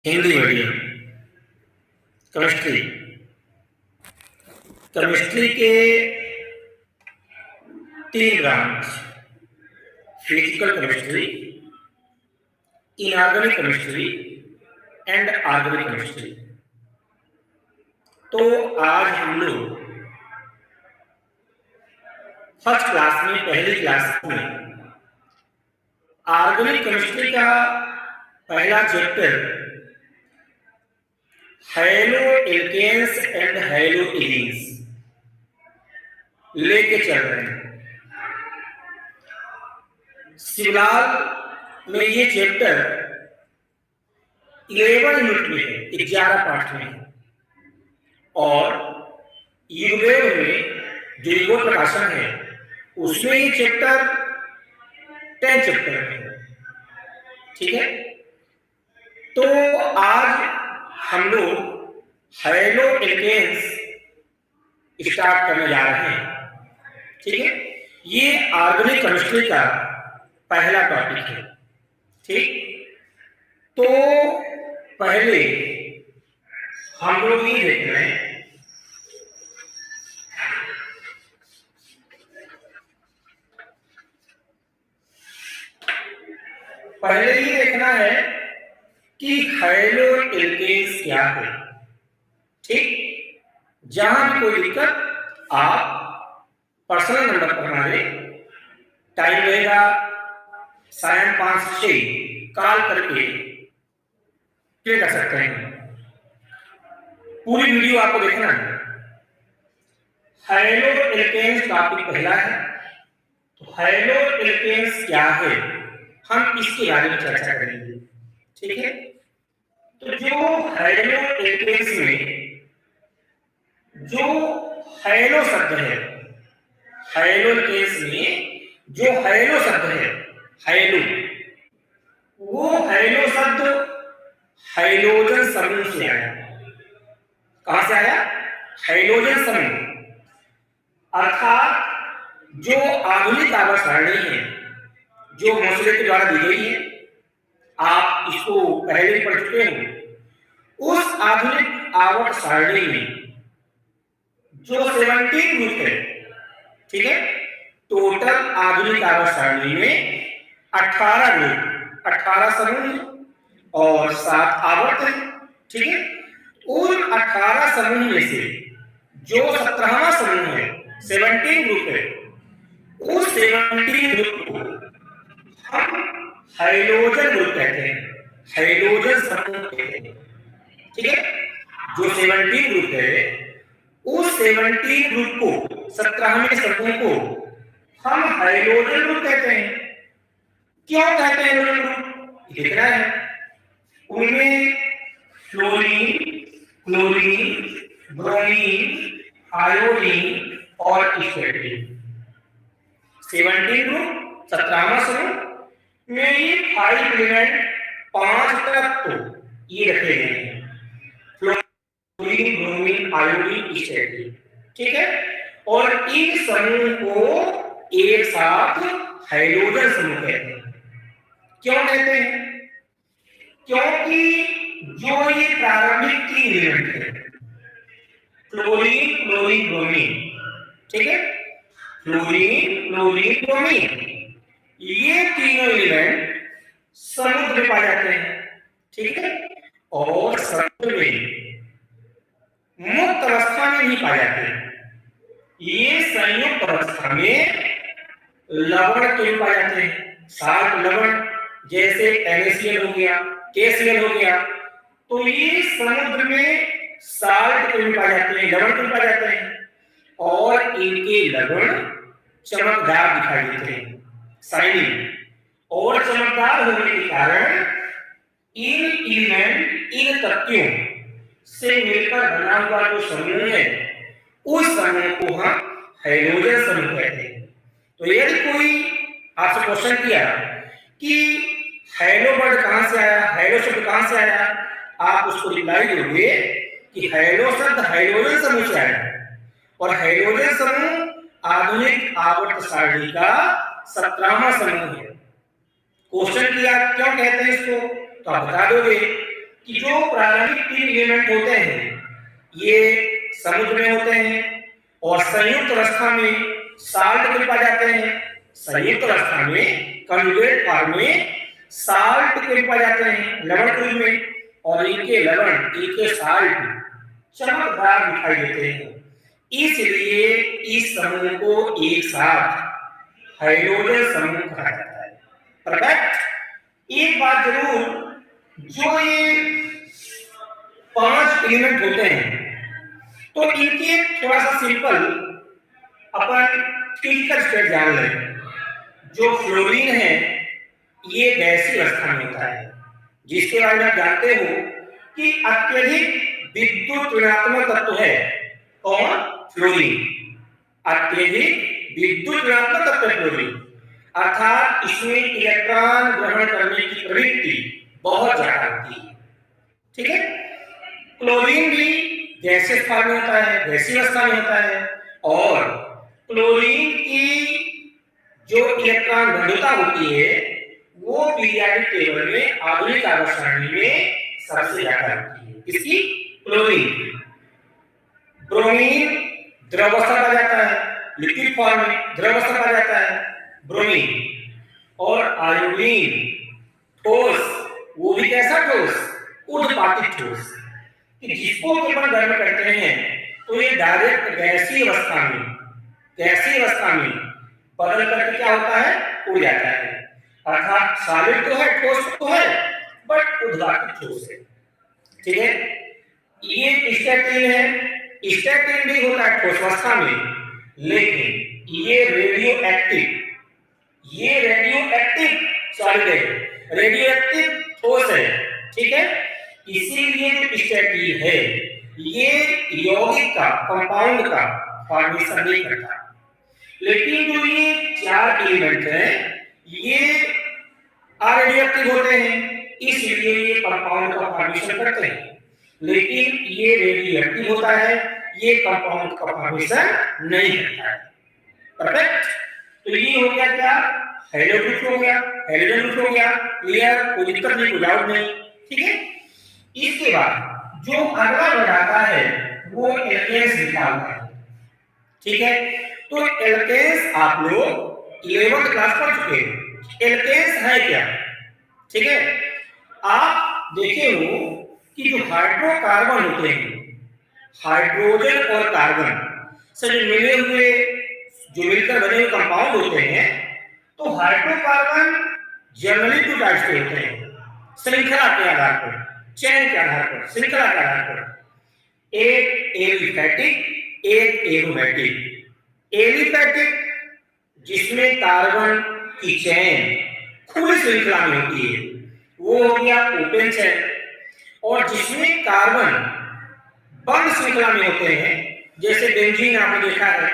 Hindi medium chemistry. Chemistry के 3 branch, physical chemistry, inorganic chemistry and organic chemistry. तो आज हम लोग फर्स्ट क्लास में, पहली क्लास में ऑर्गेनिक केमिस्ट्री का पहला chapter haloalkanes and haloarenes लेके चल रहे हैं। फिलहाल में ये चैप्टर 11 यूनिट में है, 11 पार्ट में है और युगवेद में जो युगों प्रकाशन है उसमें ये चैप्टर 10 चैप्टर में है। ठीक है, तो आज हम लोग हैलो एल्केन्स स्टार्ट करने जा रहे हैं। ठीक है, ये ऑर्गेनिक केमिस्ट्री का पहला टॉपिक है। ठीक, तो पहले हम लोग ये देख रहे हैं पहले ये देखना है कि हैलो एल्केन्स क्या है। ठीक, जहां भी कोई दिक्कत आप पर्सनल नंबर पर हमारे टाइम रहेगा 5:06 कॉल करके क्या कर सकते हैं। पूरी वीडियो आपको देखना है। हैलो एल्केन्स टॉपिक पहला है, तो हैलो एल्केन्स क्या है हम इसके बारे में चर्चा करेंगे। ठीक है, तो जो हैलो एल्केन्स में जो हैलो शब्द है, हैलो एल्केन्स में जो हैलो शब्द है, हैलो, वो हैलो शब्द हाइड्रोजन समूह से आया। कहां से आया? हाइड्रोजन समूह। अर्थात जो आधुनिक आवर्त सारणी है जो मोसले के द्वारा दी गई है, आप इसको पहले ही पढ़ चुके हो। उस आधुनिक आवर्त सारणी में जो 17 ग्रुप है, ठीक है, टोटल आधुनिक आवर्त सारणी में 18 ग्रुप, 18 समूह और 7 आवर्त है। ठीक है, उन 18 समूह में से जो 17वां समूह है, 17 ग्रुप है, उस 17 ग्रुप को हम हाइड्रोजन ग्रुप कहते हैं, हाइड्रोजन समूह कहते हैं। ठीक है, जो 17 ग्रुप है उस 17 ग्रुप को, 17वें समूह को हम हाइड्रोजन ग्रुप कहते हैं। क्यों कहते हैं हाइड्रोजन ग्रुप? देखना है। उनमें फ्लोरीन, क्लोरीन, ब्रोमीन, आयोडीन और स्टेटिन, 17 ग्रुप, 17वां समूह में ये 5 एलिमेंट, 5 तत्व ये रखे गए हैं, फ्लोरीन, ब्रोमीन, आयोडीन, स्टेटिन। ठीक है, और इन समूह को एक साथ हाइड्रोजन समूह कहते हैं। क्यों कहते हैं? क्योंकि जो ये प्रारंभिक 3 एलिमेंट है, फ्लोरीन, क्लोरीन, ब्रोमीन, ठीक है, फ्लोरीन, क्लोरीन, ब्रोमीन, ये तीनों एलिमेंट समुद्र में पाए जाते हैं। ठीक है, और समुद्र में मुक्त अवस्था में नहीं पाए जाते। ये संयुक्त अवस्था में लवण के पाए जाते हैं, साल्ट लवण, जैसे NaCl हो गया, KCl हो गया, तो ये समुद्र में साल्ट के पाए जाते हैं, लवण के पाए जाते हैं और इनके लवण चमकदार दिखाई देते हैं, शाइनिंग, और चमकदार होने के कारण इन एलिमेंट, इन तत्वों से मिलकर बना हुआ जो समूह है उस समूह को हम हाइड्रोजन समूह कहते हैं। तो यदि कोई आपसे क्वेश्चन किया कि हैलो वर्ड कहां से आया, हैलो शब्द कहां से आया, आप उसको रिप्लाई दोगे कि हैलो शब्द हाइड्रोजन समूह से आया और हाइड्रोजन समूह आधुनिक आवर्त सारणी का 17वां समूह है। क्वेश्चन किया क्यों कहते हैं इसको, तो आप बता दोगे कि जो प्रारंभिक 3 एलिमेंट होते हैं ये समुद्र में होते हैं और संयुक्त अवस्था में साल्ट के पाए जाते हैं। संयुक्त अवस्था में कंजुगेट फॉर्म में साल्ट के पाए जाते हैं लवण के रूप में, और इनके लवण, इनके साल्ट चमकदार दिखाई देते हैं। इसलिए इस समूह को एक साथ हाइड्रोजन समूह कहा जाता है। परफेक्ट। एक बात जरूर, जो ये 5 एलिमेंट होते हैं तो इनके थोड़ा सा सिंपल अपन फिजिकल स्टेट जान लें। जो फ्लोरीन है ये गैसीय अवस्था में होता है, जिसके बारे में आप जानते हो कि अत्यधिक विद्युत ऋणात्मक तत्व है। कौन? फ्लोरीन। अत्यधिक विद्युत ऋणात्मक तत्व फ्लोरीन, अर्थात इसमें इलेक्ट्रॉन ग्रहण करने की प्रवृत्ति बहुत ज्यादा होती है। ठीक है। क्लोरीन भी गैसीय फॉर्म में होता है, गैसीय अवस्था में होता है, और क्लोरीन की जो इलेक्ट्रॉन घनत्व होती है वो पीरियोडिक टेबल में आधुनिक आवर्त सारणी में सबसे ज्यादा होती है। किसकी? क्लोरीन की। ब्रोमीन द्रव अवस्था पाया जाता है, लिक्विड फॉर्म में द्रव अवस्था पाया जाता है ब्रोमीन। और आयोडीन ठोस, वो भी कैसा ठोस? ऊर्ध्वपातिक ठोस, कि जिसको अपन गर्म करते हैं तो ये डायरेक्ट गैसीय अवस्था में बदल करके क्या होता है? उड़ जाता है। अर्थात सॉलिड तो है, ठोस तो है, बट ऊर्ध्वपातिक ठोस है। ठीक है। ये स्टैटिन है, स्टैटिन भी होता है ठोस अवस्था में, लेकिन ये रेडियो एक्टिव सॉलिड है, रेडियो एक्टिव ठोस है। ठीक है। इसीलिए जो स्टैटिन है ये यौगिक का, कंपाउंड का फॉर्मेशन नहीं करता, लेकिन जो ये 4 एलिमेंट हैं ये रेडियो एक्टिव होते हैं, इसलिए ये कंपाउंड का फॉर्मेशन करते हैं। लेकिन ये रेडियो एक्टिव होता है, ये कंपाउंड का फॉर्मेशन नहीं करता है। परफेक्ट। तो ये हो गया क्या? हाइड्रोजन हो गया, हाइड्रोजन हो गया। क्लियर? कोई दिक्कत नहीं, कोई डाउट नहीं। ठीक है। इसके बाद जो अगला बढ़ाता है वो एल्केन्स लिखा हुआ है। ठीक है। तो एल्केन्स आप लोग 11th क्लास पढ़ चुके हैं। एल्केन्स है क्या? ठीक है। आप देखे हो कि जो हाइड्रोकार्बन होते हैं, हाइड्रोजन और कार्बन से मिले हुए, जो मिलकर बने हुए कंपाउंड होते हैं, तो हाइड्रोकार्बन जनरली 2 टाइप्स के होते हैं, श्रृंखला के आधार पर, चेन के आधार पर, श्रृंखला के आधार पर। एक एलिफैटिक, एक एरोमेटिक। एलिफैटिक जिसमें कार्बन की चेन खुली श्रृंखला में होती है, वो हो गया ओपन चेन। और जिसमें कार्बन बंद श्रृंखला में होते हैं, जैसे बेंजीन आपने देखा है,